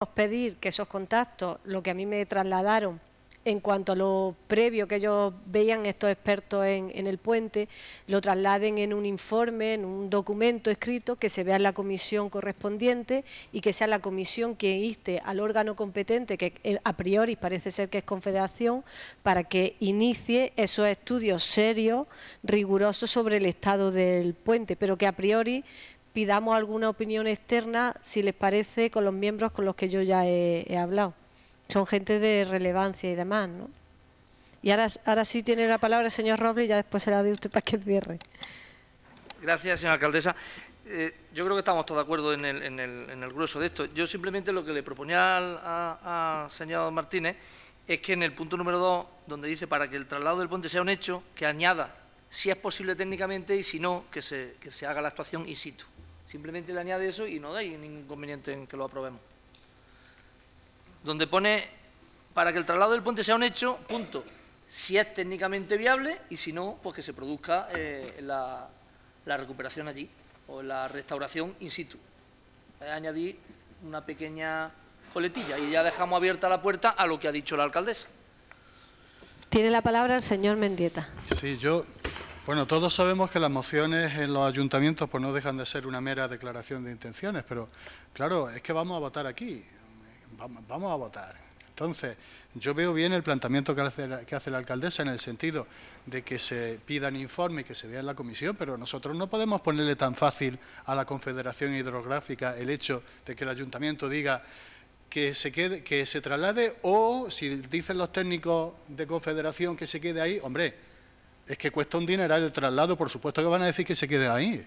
pedir que esos contactos, lo que a mí me trasladaron en cuanto a lo previo que ellos veían estos expertos en el puente, lo trasladen en un informe, en un documento escrito, que se vea en la comisión correspondiente y que sea la comisión que inste al órgano competente, que a priori parece ser que es Confederación, para que inicie esos estudios serios, rigurosos sobre el estado del puente, pero que a priori pidamos alguna opinión externa, si les parece, con los miembros con los que yo ya he hablado. Son gente de relevancia y demás, ¿no? Y ahora sí tiene la palabra el señor Robles y ya después se la doy usted para que cierre. Gracias, señora alcaldesa. Yo creo que estamos todos de acuerdo en el grueso de esto. Yo simplemente lo que le proponía al señor Martínez es que en el punto número 2, donde dice para que el traslado del puente sea un hecho, que añada si es posible técnicamente y si no, que se haga la actuación in situ. Simplemente le añade eso y no hay ningún inconveniente en que lo aprobemos. Donde pone para que el traslado del puente sea un hecho, punto, si es técnicamente viable y si no, pues que se produzca la recuperación allí o la restauración in situ. Añadir una pequeña coletilla y ya dejamos abierta la puerta a lo que ha dicho la alcaldesa. Tiene la palabra el señor Mendieta. Sí, bueno, todos sabemos que las mociones en los ayuntamientos pues no dejan de ser una mera declaración de intenciones, pero claro, es que vamos a votar aquí, vamos a votar. Entonces, yo veo bien el planteamiento que hace la alcaldesa en el sentido de que se pidan informes y que se vea en la comisión, pero nosotros no podemos ponerle tan fácil a la Confederación Hidrográfica el hecho de que el ayuntamiento diga que se traslade o, si dicen los técnicos de Confederación que se quede ahí, hombre, es que cuesta un dineral el traslado, por supuesto que van a decir que se quede ahí.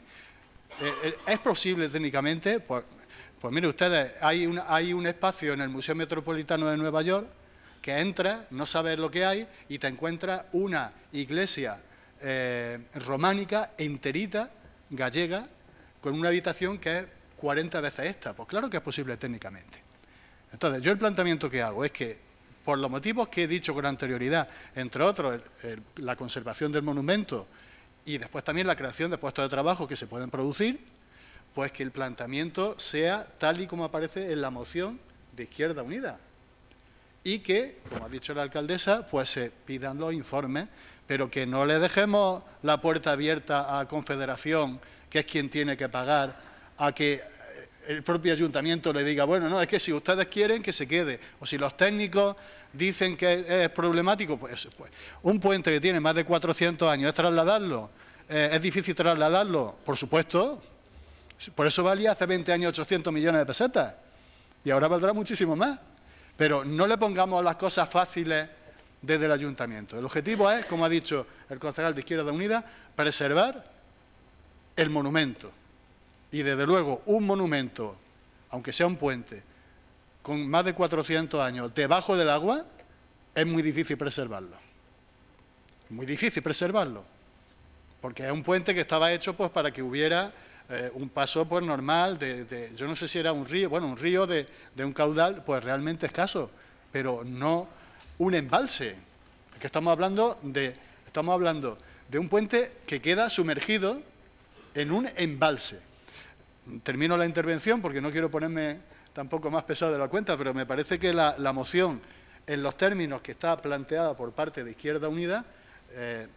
¿Es posible técnicamente? Pues mire ustedes, hay un espacio en el Museo Metropolitano de Nueva York que entras, no sabes lo que hay y te encuentras una iglesia románica enterita, gallega, con una habitación que es 40 veces esta. Pues claro que es posible técnicamente. Entonces, yo el planteamiento que hago es que, por los motivos que he dicho con anterioridad, entre otros, la conservación del monumento y después también la creación de puestos de trabajo que se pueden producir, pues que el planteamiento sea tal y como aparece en la moción de Izquierda Unida. Y que, como ha dicho la alcaldesa, pues se pidan los informes, pero que no le dejemos la puerta abierta a Confederación, que es quien tiene que pagar, a que el propio ayuntamiento le diga, bueno, no, es que si ustedes quieren que se quede, o si los técnicos dicen que es problemático, pues un puente que tiene más de 400 años, ¿es trasladarlo? ¿Es difícil trasladarlo? Por supuesto, por eso valía hace 20 años 800 millones de pesetas, y ahora valdrá muchísimo más, pero no le pongamos las cosas fáciles desde el ayuntamiento. El objetivo es, como ha dicho el concejal de Izquierda Unida, preservar el monumento. Y, desde luego, un monumento, aunque sea un puente, con más de 400 años debajo del agua, es muy difícil preservarlo. Muy difícil preservarlo. Porque es un puente que estaba hecho pues para que hubiera un paso pues normal yo no sé si era un río, bueno, un río de un caudal pues realmente escaso, pero no un embalse. Es que estamos hablando de un puente que queda sumergido en un embalse. Termino la intervención porque no quiero ponerme tampoco más pesado de la cuenta, pero me parece que la moción, en los términos que está planteada por parte de Izquierda Unida,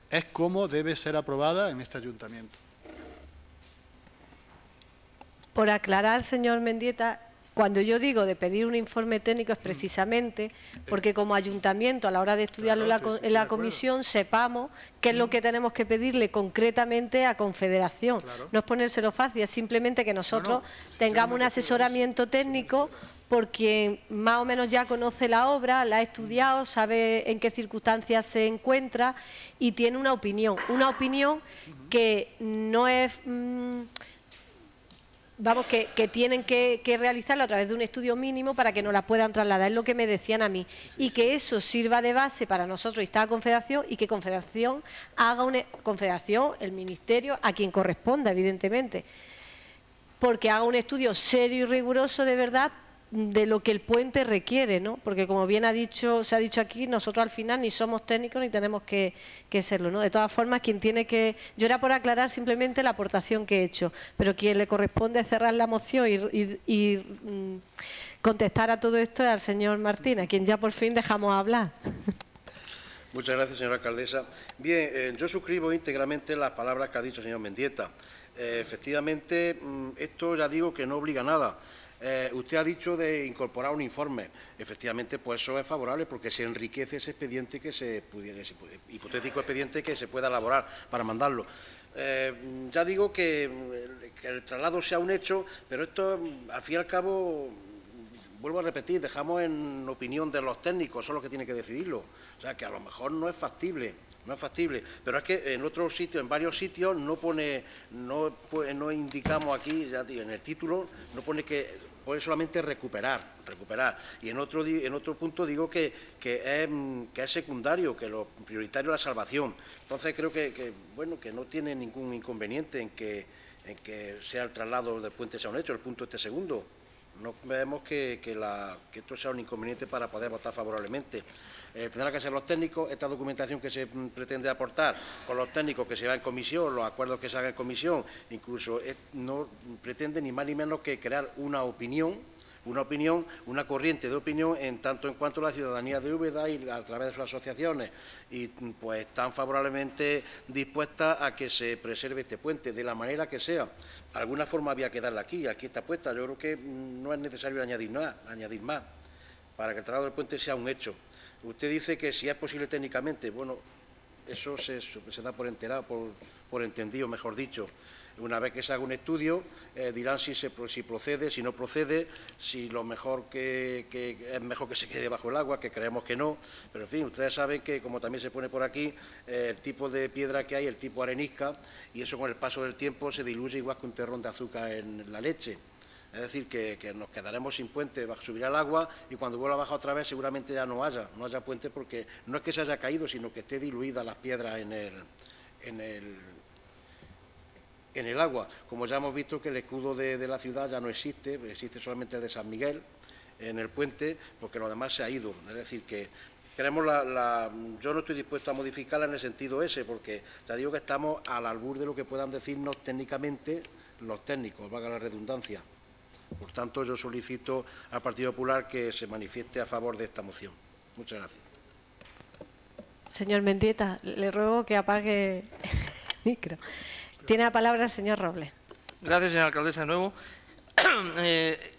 es como debe ser aprobada en este ayuntamiento. Por aclarar, señor Mendieta, cuando yo digo de pedir un informe técnico es precisamente porque como ayuntamiento, a la hora de estudiarlo en la comisión, sepamos qué es lo que tenemos que pedirle concretamente a Confederación. Claro. No es ponérselo fácil, es simplemente que nosotros tengamos un asesoramiento técnico por quien más o menos ya conoce la obra, la ha estudiado, sabe en qué circunstancias se encuentra y tiene una opinión que no es... Vamos, que tienen que realizarlo a través de un estudio mínimo para que nos la puedan trasladar, es lo que me decían a mí, y que eso sirva de base para nosotros y esta Confederación, y que Confederación haga el Ministerio, a quien corresponda, evidentemente, porque haga un estudio serio y riguroso de verdad de lo que el puente requiere, ¿no? Porque como bien se ha dicho aquí, nosotros al final ni somos técnicos ni tenemos que serlo, ¿no? De todas formas, quien tiene que... Yo era por aclarar simplemente la aportación que he hecho, pero quien le corresponde cerrar la moción y contestar a todo esto es al señor Martín, a quien ya por fin dejamos hablar. Muchas gracias, señora alcaldesa. Bien, yo suscribo íntegramente las palabras que ha dicho el señor Mendieta. Efectivamente, esto ya digo que no obliga a nada. Usted ha dicho de incorporar un informe. Efectivamente, pues eso es favorable porque se enriquece ese expediente hipotético expediente que se pueda elaborar para mandarlo. Ya digo que el traslado sea un hecho, pero esto, al fin y al cabo, vuelvo a repetir, dejamos en opinión de los técnicos, son los que tienen que decidirlo. O sea, que a lo mejor no es factible. No es factible, pero es que en otros sitios, en varios sitios, no indicamos aquí, ya digo, en el título, no pone que puede solamente recuperar. Y en otro punto digo que es secundario, que lo prioritario es la salvación. Entonces creo que no tiene ningún inconveniente en que sea el traslado del puente sea un hecho, el punto este segundo. No vemos que esto sea un inconveniente para poder votar favorablemente. Tendrán que ser los técnicos, esta documentación que se pretende aportar con los técnicos que se va en comisión, los acuerdos que se hagan en comisión, incluso no pretende ni más ni menos que crear una corriente de opinión en tanto en cuanto la ciudadanía de Úbeda y a través de sus asociaciones y pues están favorablemente dispuestas a que se preserve este puente de la manera que sea. Alguna forma había que darle aquí está puesta. Yo creo que no es necesario añadir más para que el traslado del puente sea un hecho. Usted dice que si es posible técnicamente, bueno, eso se da por entendido, mejor dicho. Una vez que se haga un estudio, dirán si procede, si no procede, si lo mejor es mejor que se quede bajo el agua, que creemos que no. Pero, en fin, ustedes saben que, como también se pone por aquí, el tipo de piedra que hay, el tipo arenisca, y eso con el paso del tiempo se diluye igual que un terrón de azúcar en la leche. Es decir, que nos quedaremos sin puente, subirá el agua y cuando vuelva a bajar otra vez seguramente ya no haya puente porque no es que se haya caído, sino que esté diluida las piedras en el agua. Como ya hemos visto que el escudo de la ciudad ya no existe, existe solamente el de San Miguel en el puente, porque lo demás se ha ido. Es decir, que queremos yo no estoy dispuesto a modificarla en el sentido ese, porque ya digo que estamos al albur de lo que puedan decirnos técnicamente los técnicos, valga la redundancia. Por tanto, yo solicito al Partido Popular que se manifieste a favor de esta moción. Muchas gracias. Señor Mendieta, le ruego que apague el micro. Tiene la palabra el señor Robles. Gracias, señora alcaldesa, de nuevo.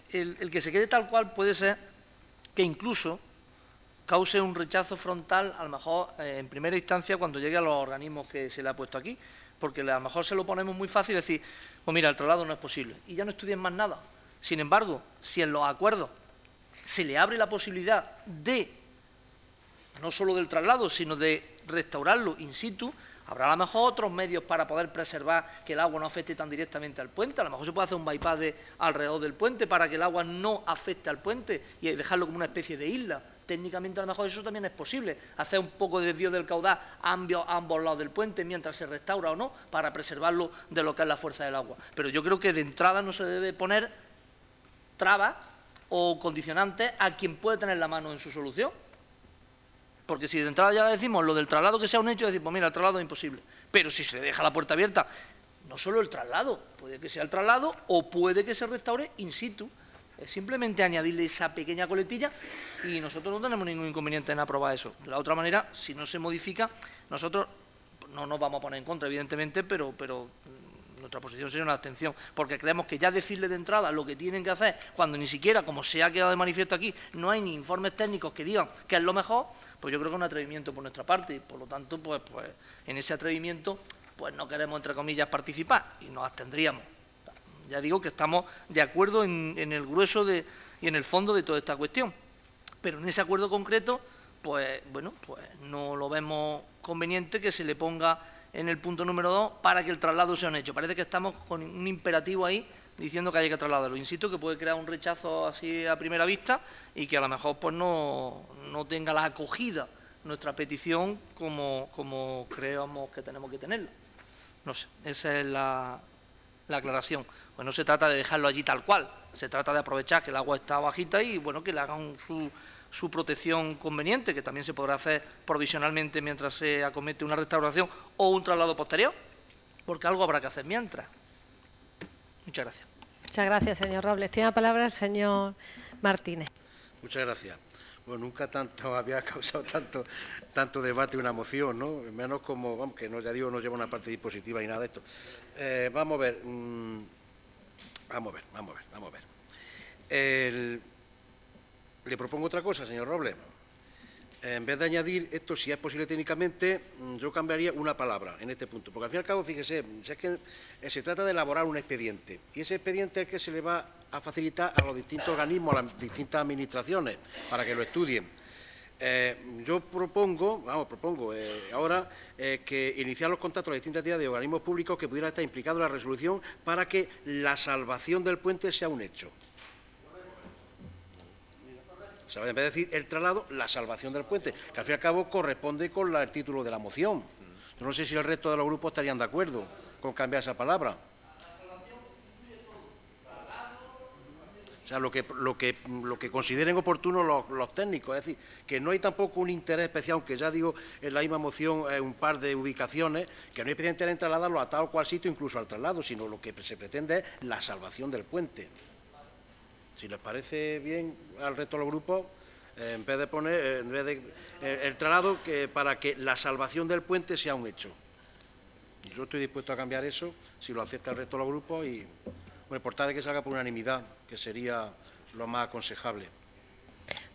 El que se quede tal cual puede ser que incluso cause un rechazo frontal, a lo mejor en primera instancia, cuando llegue a los organismos que se le ha puesto aquí, porque a lo mejor se lo ponemos muy fácil decir, pues mira, el traslado no es posible, y ya no estudien más nada. Sin embargo, si en los acuerdos se le abre la posibilidad de, no solo del traslado, sino de restaurarlo in situ, habrá a lo mejor otros medios para poder preservar que el agua no afecte tan directamente al puente. A lo mejor se puede hacer un bypass alrededor del puente para que el agua no afecte al puente y dejarlo como una especie de isla. Técnicamente a lo mejor eso también es posible, hacer un poco de desvío del caudal a ambos lados del puente mientras se restaura o no, para preservarlo de lo que es la fuerza del agua. Pero yo creo que de entrada no se debe poner trabas o condicionantes a quien puede tener la mano en su solución. Porque si de entrada ya le decimos lo del traslado que sea un hecho, decir, pues mira, el traslado es imposible. Pero si se deja la puerta abierta, no solo el traslado, puede que sea el traslado o puede que se restaure in situ. Es simplemente añadirle esa pequeña coletilla y nosotros no tenemos ningún inconveniente en aprobar eso. De la otra manera, si no se modifica, nosotros no nos vamos a poner en contra, evidentemente, pero nuestra posición sería una abstención, porque creemos que ya decirle de entrada lo que tienen que hacer, cuando ni siquiera, como se ha quedado de manifiesto aquí, no hay ni informes técnicos que digan que es lo mejor, pues yo creo que es un atrevimiento por nuestra parte y por lo tanto, pues en ese atrevimiento, pues no queremos, entre comillas, participar y nos abstendríamos. Ya digo que estamos de acuerdo en el grueso y en el fondo de toda esta cuestión, pero en ese acuerdo concreto, pues bueno, pues no lo vemos conveniente que se le ponga en el punto número 2 para que el traslado sea un hecho. Parece que estamos con un imperativo ahí diciendo que hay que trasladarlo. Insisto que puede crear un rechazo así a primera vista y que a lo mejor pues no tenga la acogida nuestra petición como creemos que tenemos que tenerla. No sé, esa es la aclaración. Pues no se trata de dejarlo allí tal cual, se trata de aprovechar que el agua está bajita y, bueno, que le hagan su protección conveniente, que también se podrá hacer provisionalmente mientras se acomete una restauración o un traslado posterior, porque algo habrá que hacer mientras. Muchas gracias. Muchas gracias, señor Robles. Tiene la palabra el señor Martínez. Muchas gracias. Bueno, nunca había causado tanto debate una moción, ¿no? Menos como, vamos, que no, ya digo, no lleva una parte dispositiva y nada de esto. Vamos a ver. Vamos a ver. Le propongo otra cosa, señor Robles. En vez de añadir esto, si es posible técnicamente, yo cambiaría una palabra en este punto. Porque al fin y al cabo, fíjese, si es que se trata de elaborar un expediente. Y ese expediente es el que se le va a facilitar a los distintos organismos, a las distintas administraciones, para que lo estudien. Yo propongo ahora que iniciar los contactos a las distintas entidades y organismos públicos que pudieran estar implicados en la resolución para que la salvación del puente sea un hecho. O sea, en vez de decir el traslado, la salvación del puente, que al fin y al cabo corresponde con el título de la moción. Yo no sé si el resto de los grupos estarían de acuerdo con cambiar esa palabra. O sea, lo que consideren oportuno los técnicos, es decir, que no hay tampoco un interés especial, aunque ya digo en la misma moción un par de ubicaciones, que no hay especial interés en trasladarlo a tal o cual sitio, incluso al traslado, sino lo que se pretende es la salvación del puente. Si les parece bien al resto de los grupos, en vez de poner el traslado para que la salvación del puente sea un hecho. Yo estoy dispuesto a cambiar eso, si lo acepta el resto de los grupos, y bueno, por tal de que salga por unanimidad, que sería lo más aconsejable.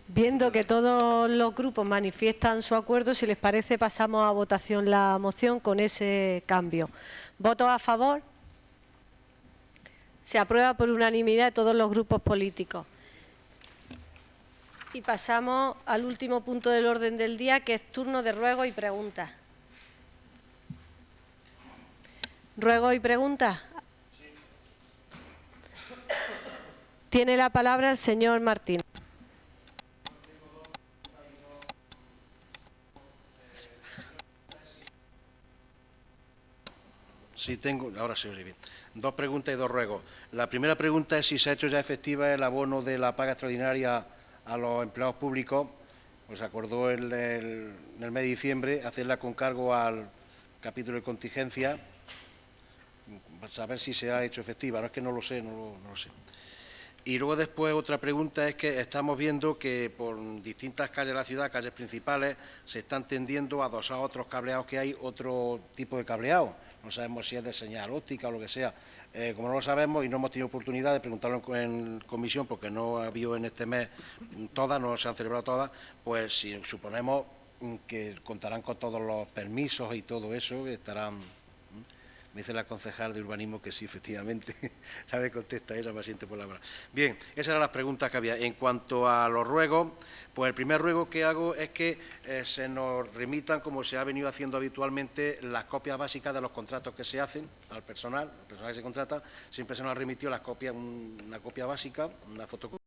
Viendo que todos los grupos manifiestan su acuerdo, si les parece, pasamos a votación la moción con ese cambio. ¿Votos a favor? Se aprueba por unanimidad de todos los grupos políticos. Y pasamos al último punto del orden del día, que es turno de ruegos y preguntas. ¿Ruegos y preguntas? Sí. Tiene la palabra el señor Martín. Sí, ahora se oye bien. 2 preguntas y 2 ruegos. La primera pregunta es si se ha hecho ya efectiva el abono de la paga extraordinaria a los empleados públicos. Pues se acordó en el mes de diciembre hacerla con cargo al capítulo de contingencia, para saber si se ha hecho efectiva. No es que no lo sé, no lo sé. Y luego después otra pregunta es que estamos viendo que por distintas calles de la ciudad, calles principales, se están tendiendo a adosar otros cableados que hay, otro tipo de cableado. No sabemos si es de señal óptica o lo que sea. Como no lo sabemos y no hemos tenido oportunidad de preguntarlo en comisión, porque no ha habido en este mes todas, no se han celebrado todas, pues si suponemos que contarán con todos los permisos y todo eso, que estarán... Me dice la concejal de urbanismo que sí, efectivamente, sabe, contesta esa paciente por la palabra. Bien, esas eran las preguntas que había. En cuanto a los ruegos, pues el primer ruego que hago es que se nos remitan, como se ha venido haciendo habitualmente, las copias básicas de los contratos que se hacen al personal que se contrata, siempre se nos ha remitido una copia básica, una fotocopia.